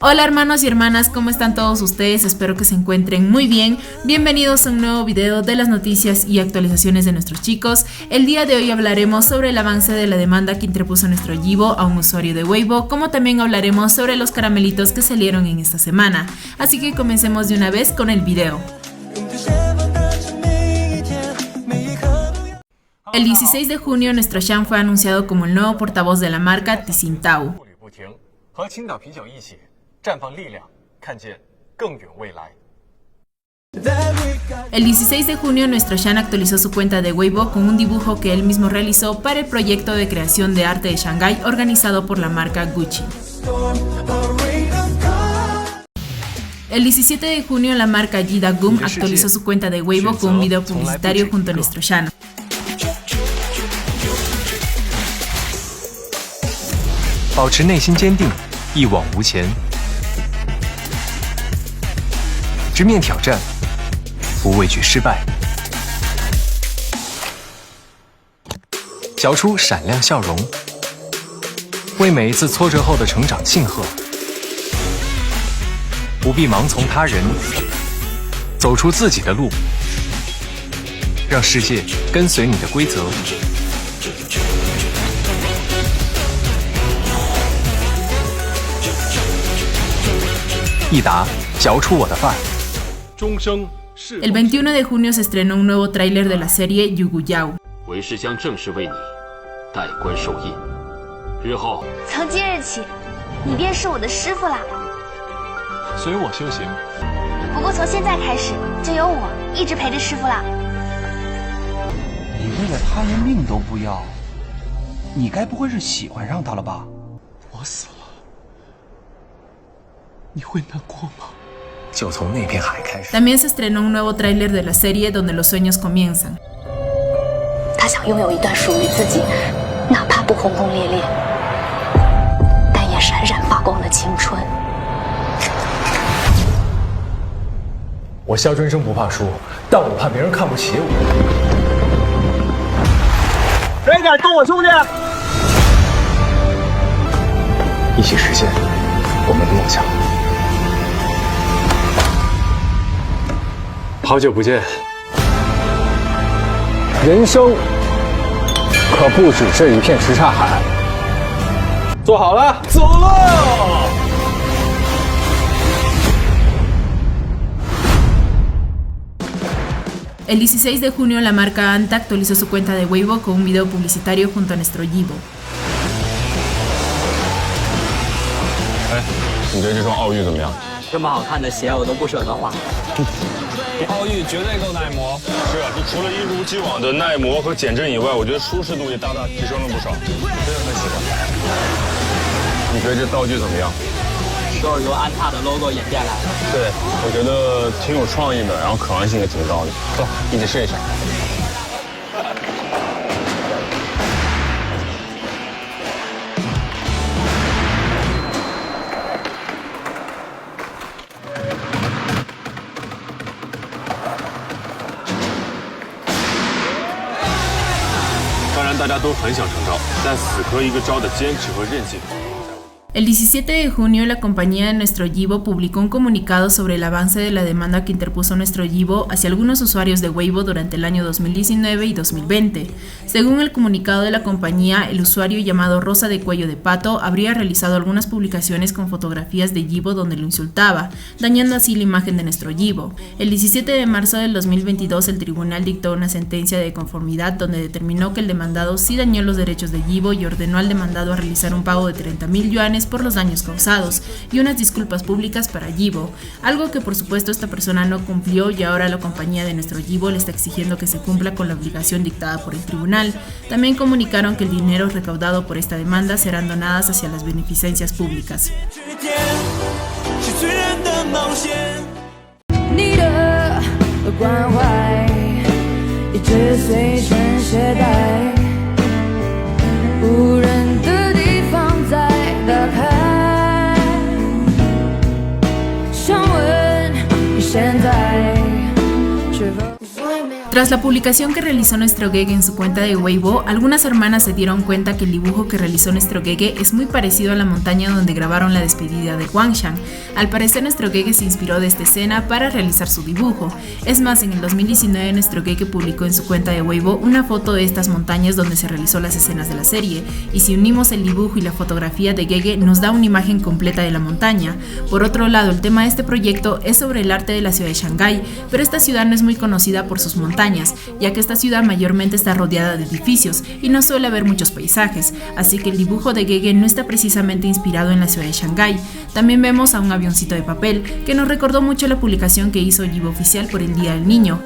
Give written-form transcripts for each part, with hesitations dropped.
Hola hermanos y hermanas, ¿cómo están todos ustedes? Espero que se encuentren muy bien. Bienvenidos a un nuevo video de las noticias y actualizaciones de nuestros chicos. El día de hoy hablaremos sobre el avance de la demanda que interpuso nuestro Yibo a un usuario de Weibo, como también hablaremos sobre los caramelitos que salieron en esta semana. Así que comencemos de una vez con el video. El 16 de junio, nuestro Shan fue anunciado como el nuevo portavoz de la marca Tsingtao. El 16 de junio, nuestro Shan actualizó su cuenta de Weibo con un dibujo que él mismo realizó para el proyecto de creación de arte de Shanghái organizado por la marca Gucci. El 17 de junio, la marca Jidagum actualizó su cuenta de Weibo con un video publicitario junto a nuestro Shan. El 21 de junio se estrenó un nuevo tráiler de la serie Yugu Yao. También se estrenó un nuevo tráiler de la serie Donde los sueños comienzan. El 16 de junio, la marca Anta actualizó su cuenta de Weibo con un video publicitario junto a nuestro Yibo. 你觉得这双奥运怎么样？这么好看的鞋我都不舍得花。奥运绝对够耐磨。是啊，就除了一如既往的耐磨和减震以外，我觉得舒适度也大大提升了不少，真的很喜欢。你觉得这道具怎么样？都是由安踏的 logo 演变来的。对，我觉得挺有创意的，然后可玩性也挺高的。走，一起试一下。 大家都很想成招，但死磕一个招的坚持和韧性。 El 17 de junio, la compañía de nuestro Yibo publicó un comunicado sobre el avance de la demanda que interpuso nuestro Yibo hacia algunos usuarios de Weibo durante el año 2019 y 2020. Según el comunicado de la compañía, el usuario llamado Rosa de Cuello de Pato habría realizado algunas publicaciones con fotografías de Yibo donde lo insultaba, dañando así la imagen de nuestro Yibo. El 17 de marzo del 2022, el tribunal dictó una sentencia de conformidad donde determinó que el demandado sí dañó los derechos de Yibo y ordenó al demandado a realizar un pago de 30.000 yuanes por los daños causados y unas disculpas públicas para Yibo, algo que por supuesto esta persona no cumplió y ahora la compañía de nuestro Yibo le está exigiendo que se cumpla con la obligación dictada por el tribunal. También comunicaron que el dinero recaudado por esta demanda serán donadas hacia las beneficencias públicas. Tras la publicación que realizó nuestro Gege en su cuenta de Weibo, algunas hermanas se dieron cuenta que el dibujo que realizó nuestro Gege es muy parecido a la montaña donde grabaron la despedida de Guangshan. Al parecer nuestro Gege se inspiró de esta escena para realizar su dibujo. Es más, en el 2019 nuestro Gege publicó en su cuenta de Weibo una foto de estas montañas donde se realizó las escenas de la serie, y si unimos el dibujo y la fotografía de Gege nos da una imagen completa de la montaña. Por otro lado, el tema de este proyecto es sobre el arte de la ciudad de Shanghái, pero esta ciudad no es muy conocida por sus montañas, ya que esta ciudad mayormente está rodeada de edificios y no suele haber muchos paisajes, así que el dibujo de Gege no está precisamente inspirado en la ciudad de Shanghái. También vemos a un avioncito de papel, que nos recordó mucho la publicación que hizo Yibo Oficial por el Día del Niño.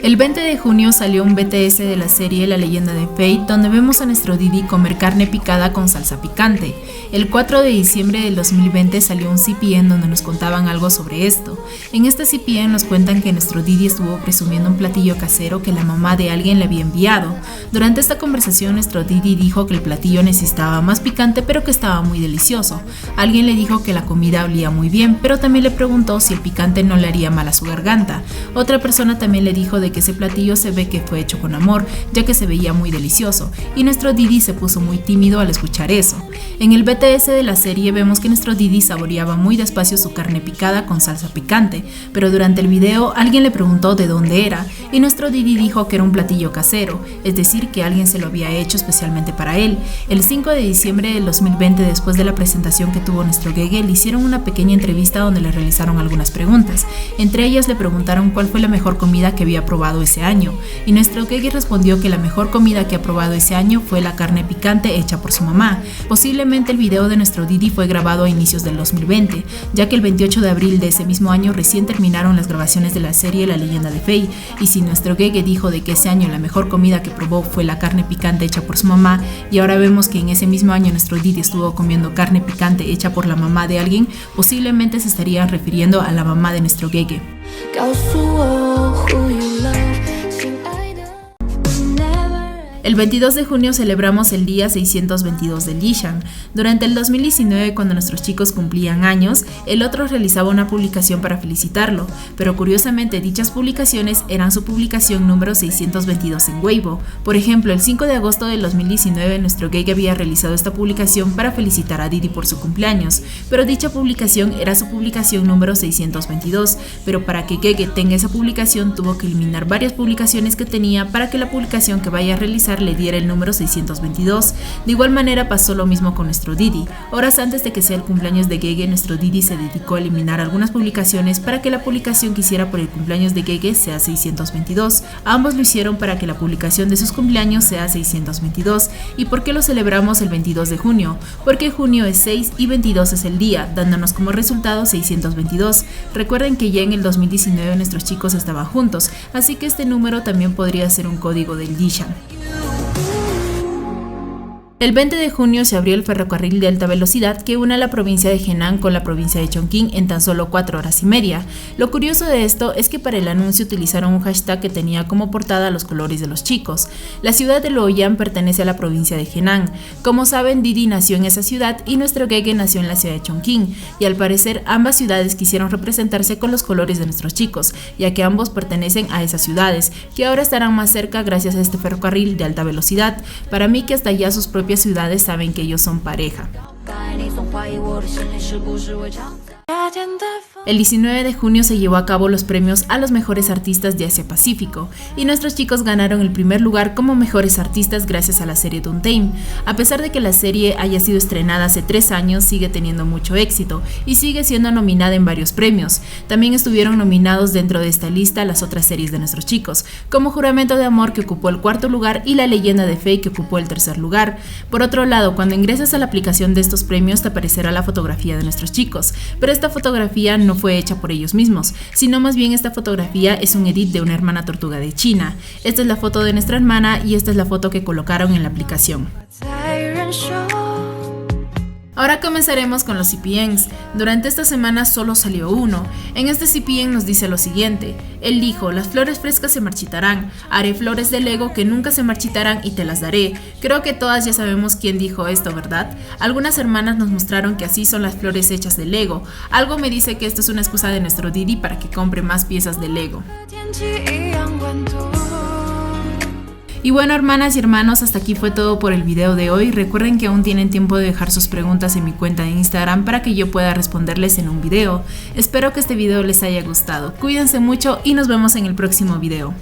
El 20 de junio salió un BTS de la serie La Leyenda de Fate, donde vemos a nuestro Didi comer carne picada con salsa picante. El 4 de diciembre del 2020 salió un CPN donde nos contaban algo sobre esto. En este CPN nos cuentan que nuestro Didi estuvo presumiendo un platillo casero que la mamá de alguien le había enviado. Durante esta conversación nuestro Didi dijo que el platillo necesitaba más picante pero que estaba muy delicioso. Alguien le dijo que la comida olía muy bien, pero también le preguntó si el picante no le haría mal a su garganta. Otra persona también le dijo de que ese platillo se ve que fue hecho con amor, ya que se veía muy delicioso, y nuestro Didi se puso muy tímido al escuchar eso. En el BTS de la serie vemos que nuestro Didi saboreaba muy despacio su carne picada con salsa picante, pero durante el video alguien le preguntó de dónde era, y nuestro Didi dijo que era un platillo casero, es decir, que alguien se lo había hecho especialmente para él. El 5 de diciembre del 2020, después de la presentación que tuvo nuestro Gege, le hicieron una pequeña entrevista donde le realizaron algunas preguntas. Entre ellas le preguntaron cuál fue la mejor comida que había probado ese año, y nuestro Gege respondió que la mejor comida que ha probado ese año fue la carne picante hecha por su mamá. Posiblemente el video de nuestro Didi fue grabado a inicios del 2020, ya que el 28 de abril de ese mismo año recién terminaron las grabaciones de la serie La Leyenda de Fei, y si nuestro Gege dijo de que ese año la mejor comida que probó fue la carne picante hecha por su mamá, y ahora vemos que en ese mismo año nuestro Didi estuvo comiendo carne picante hecha por la mamá de alguien, posiblemente se estarían refiriendo a la mamá de nuestro Gege. El 22 de junio celebramos el día 622 de Lishan. Durante el 2019, cuando nuestros chicos cumplían años, el otro realizaba una publicación para felicitarlo, pero curiosamente dichas publicaciones eran su publicación número 622 en Weibo. Por ejemplo, el 5 de agosto del 2019 nuestro Gege había realizado esta publicación para felicitar a Didi por su cumpleaños, pero dicha publicación era su publicación número 622, pero para que Gege tenga esa publicación tuvo que eliminar varias publicaciones que tenía para que la publicación que vaya a realizar le diera el número 622. De igual manera pasó lo mismo con nuestro Didi. Horas antes de que sea el cumpleaños de Gege, nuestro Didi se dedicó a eliminar algunas publicaciones para que la publicación que hiciera por el cumpleaños de Gege sea 622. Ambos lo hicieron para que la publicación de sus cumpleaños sea 622. ¿Y por qué lo celebramos el 22 de junio? Porque junio es 6 y 22 es el día, dándonos como resultado 622. Recuerden que ya en el 2019 nuestros chicos estaban juntos, así que este número también podría ser un código del Lishan. El 20 de junio se abrió el ferrocarril de alta velocidad que une la provincia de Henan con la provincia de Chongqing en tan solo 4 horas y media. Lo curioso de esto es que para el anuncio utilizaron un hashtag que tenía como portada los colores de los chicos. La ciudad de Luoyang pertenece a la provincia de Henan. Como saben, Didi nació en esa ciudad y nuestro Gege nació en la ciudad de Chongqing, y al parecer ambas ciudades quisieron representarse con los colores de nuestros chicos, ya que ambos pertenecen a esas ciudades, que ahora estarán más cerca gracias a este ferrocarril de alta velocidad. Para mí que hasta ya sus propias ciudades saben que ellos son pareja. El 19 de junio se llevó a cabo los premios a los mejores artistas de Asia Pacífico, y nuestros chicos ganaron el primer lugar como mejores artistas gracias a la serie Doontime. A pesar de que la serie haya sido estrenada hace 3 años, sigue teniendo mucho éxito y sigue siendo nominada en varios premios. También estuvieron nominados dentro de esta lista las otras series de nuestros chicos, como Juramento de Amor, que ocupó el 4º lugar, y La Leyenda de Fei, que ocupó el 3er lugar. Por otro lado, cuando ingresas a la aplicación de estos premios te aparecerá la fotografía de nuestros chicos, pero esta fotografía no fue hecha por ellos mismos, sino más bien esta fotografía es un edit de una hermana tortuga de China. Esta es la foto de nuestra hermana y esta es la foto que colocaron en la aplicación. Ahora comenzaremos con los CPNs. Durante esta semana solo salió uno. En este CPN nos dice lo siguiente: él dijo, las flores frescas se marchitarán, haré flores de Lego que nunca se marchitarán y te las daré. Creo que todas ya sabemos quién dijo esto, ¿verdad? Algunas hermanas nos mostraron que así son las flores hechas de Lego. Algo me dice que esto es una excusa de nuestro Didi para que compre más piezas de Lego. Y bueno, hermanas y hermanos, hasta aquí fue todo por el video de hoy. Recuerden que aún tienen tiempo de dejar sus preguntas en mi cuenta de Instagram para que yo pueda responderles en un video. Espero que este video les haya gustado. Cuídense mucho y nos vemos en el próximo video.